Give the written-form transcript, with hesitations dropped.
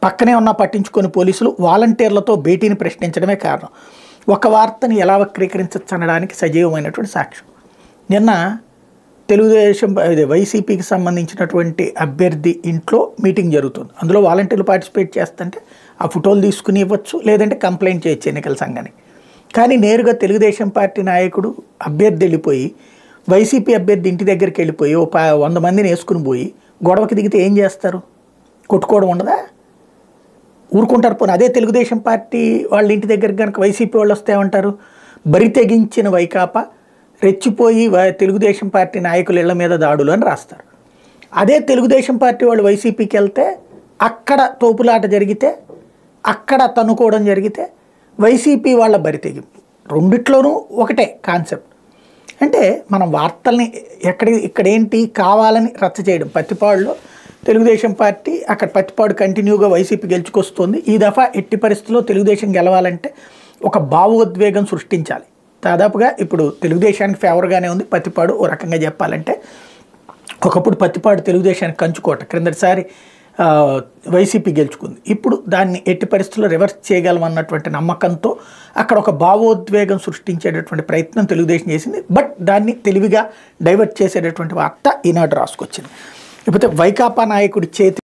పక్కనే ఉన్న పట్టించుకొని పోలీసులు వాలంటీర్లతో భేటీని ప్రశ్నించడమే కారణం. ఒక వార్తని ఎలా వక్రీకరించవచ్చు అనడానికి సజీవమైనటువంటి సాక్ష్యం. నిన్న తెలుగుదేశం వైసీపీకి సంబంధించినటువంటి అభ్యర్థి ఇంట్లో మీటింగ్ జరుగుతుంది. అందులో వాలంటీర్లు పార్టిసిపేట్ చేస్తుంటే ఆ ఫోటోలు తీసుకుని ఇవ్వచ్చు, లేదంటే కంప్లైంట్ చేయొచ్చు ఎన్నికల సంఘానికి. కానీ నేరుగా తెలుగుదేశం పార్టీ నాయకుడు అభ్యర్థి వెళ్ళిపోయి వైసీపీ అభ్యర్థి ఇంటి దగ్గరికి వెళ్ళిపోయి 100 మందిని వేసుకుని పోయి గొడవకి దిగితే ఏం చేస్తారు? కొట్టుకోవడం ఉండదా? ఊరుకుంటారు. పోనీ అదే తెలుగుదేశం పార్టీ వాళ్ళ ఇంటి దగ్గరికి కనుక వైసీపీ వాళ్ళు వస్తే ఏమంటారు? బరి తెగించిన వైకాపా రెచ్చిపోయి తెలుగుదేశం పార్టీ నాయకుల ఇళ్ల మీద దాడులు అని రాస్తారు. అదే తెలుగుదేశం పార్టీ వాళ్ళు వైసీపీకి వెళ్తే అక్కడ తోపులాట జరిగితే, అక్కడ తన్నుకోవడం జరిగితే వైసీపీ వాళ్ళ బరి తెగింపు. రెండిట్లోనూ ఒకటే కాన్సెప్ట్. అంటే మనం వార్తల్ని ఇక్కడేంటి కావాలని రచ్చ చేయడం. పత్తిపాడులో తెలుగుదేశం పార్టీ, అక్కడ పత్తిపాడు కంటిన్యూగా వైసీపీ గెలుచుకొస్తుంది. ఈ దఫా ఎట్టి పరిస్థితుల్లో తెలుగుదేశం గెలవాలంటే ఒక భావోద్వేగం సృష్టించాలి. దాదాపుగా ఇప్పుడు తెలుగుదేశానికి ఫేవర్గానే ఉంది పత్తిపాడు. ఓ రకంగా చెప్పాలంటే ఒకప్పుడు పత్తిపాడు తెలుగుదేశానికి కంచుకోట, క్రిందటిసారి వైసీపీ గెలుచుకుంది. ఇప్పుడు దాన్ని ఎట్టి పరిస్థితుల్లో రివర్స్ చేయగలమన్నటువంటి నమ్మకంతో అక్కడ ఒక భావోద్వేగం సృష్టించేటటువంటి ప్రయత్నం తెలుగుదేశం చేసింది. బట్ దాన్ని తెలివిగా డైవర్ట్ చేసేటటువంటి వార్త ఈనాడు రాసుకొచ్చింది. లేకపోతే వైకాపా నాయకుడి చేతి